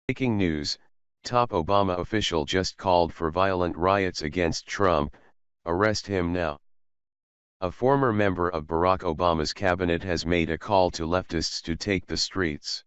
Breaking news, top Obama official just called for violent riots against Trump, arrest him now. A former member of Barack Obama's cabinet has made a call to leftists to take the streets.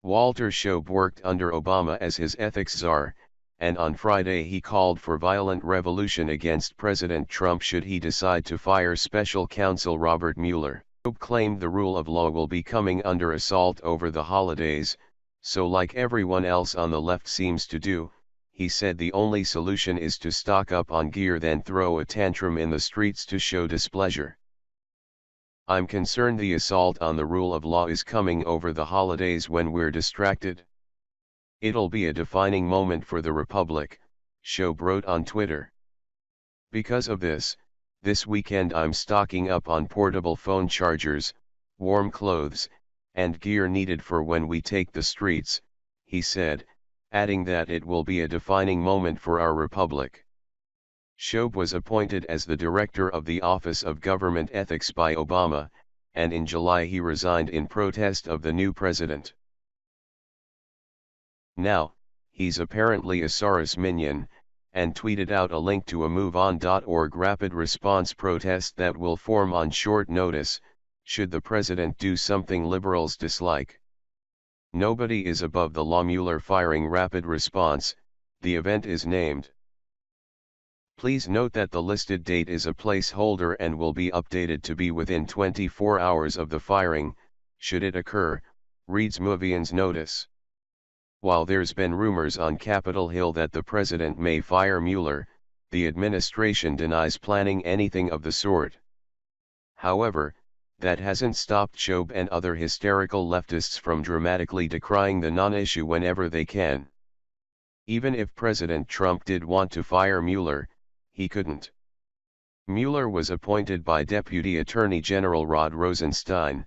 Walter Shoeb worked under Obama as his ethics czar, and on Friday he called for violent revolution against President Trump should he decide to fire special counsel Robert Mueller. Shoeb claimed the rule of law will be coming under assault over the holidays, so like everyone else on the left seems to do, he said the only solution is to stock up on gear then throw a tantrum in the streets to show displeasure. I'm concerned the assault on the rule of law is coming over the holidays when we're distracted. It'll be a defining moment for the Republic, Shoeb wrote on Twitter. Because of this weekend I'm stocking up on portable phone chargers, warm clothes, and gear needed for when we take the streets, he said, adding that it will be a defining moment for our republic. Shoeb was appointed as the director of the Office of Government Ethics by Obama, and in July he resigned in protest of the new president. Now, he's apparently a Soros minion, and tweeted out a link to a MoveOn.org rapid response protest that will form on short notice, should the president do something liberals dislike. Nobody is above the law. Mueller firing rapid response, the event is named. Please note that the listed date is a placeholder and will be updated to be within 24 hours of the firing, should it occur, reads MoveOn's notice. While there's been rumors on Capitol Hill that the president may fire Mueller, the administration denies planning anything of the sort. However, that hasn't stopped Shoeb and other hysterical leftists from dramatically decrying the non-issue whenever they can. Even if President Trump did want to fire Mueller, he couldn't. Mueller was appointed by Deputy Attorney General Rod Rosenstein,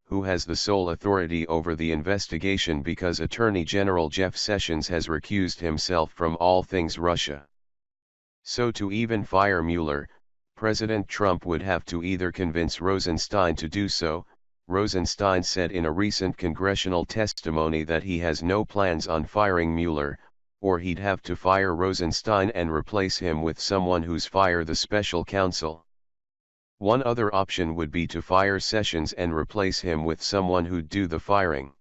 who has the sole authority over the investigation because Attorney General Jeff Sessions has recused himself from all things Russia. So to even fire Mueller, President Trump would have to either convince Rosenstein to do so. Rosenstein said in a recent congressional testimony that he has no plans on firing Mueller, or he'd have to fire Rosenstein and replace him with someone who's fire the special counsel. One other option would be to fire Sessions and replace him with someone who'd do the firing.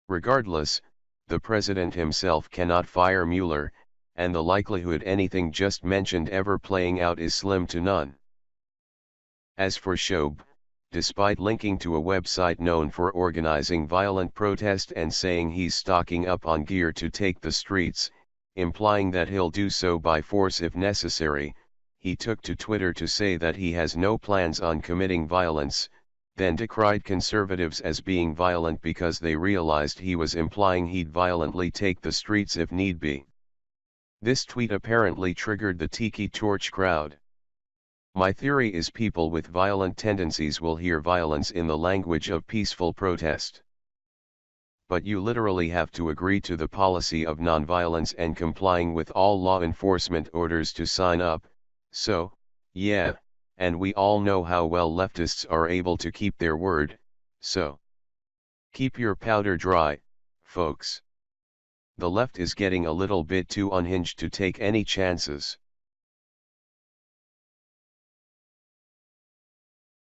Regardless, the president himself cannot fire Mueller, and the likelihood anything just mentioned ever playing out is slim to none. As for Shoeb, despite linking to a website known for organizing violent protest and saying he's stocking up on gear to take the streets, implying that he'll do so by force if necessary, he took to Twitter to say that he has no plans on committing violence, then decried conservatives as being violent because they realized he was implying he'd violently take the streets if need be. This tweet apparently triggered the Tiki Torch crowd. My theory is people with violent tendencies will hear violence in the language of peaceful protest. But you literally have to agree to the policy of nonviolence and complying with all law enforcement orders to sign up, so, yeah, and we all know how well leftists are able to keep their word, so keep your powder dry, folks. The left is getting a little bit too unhinged to take any chances.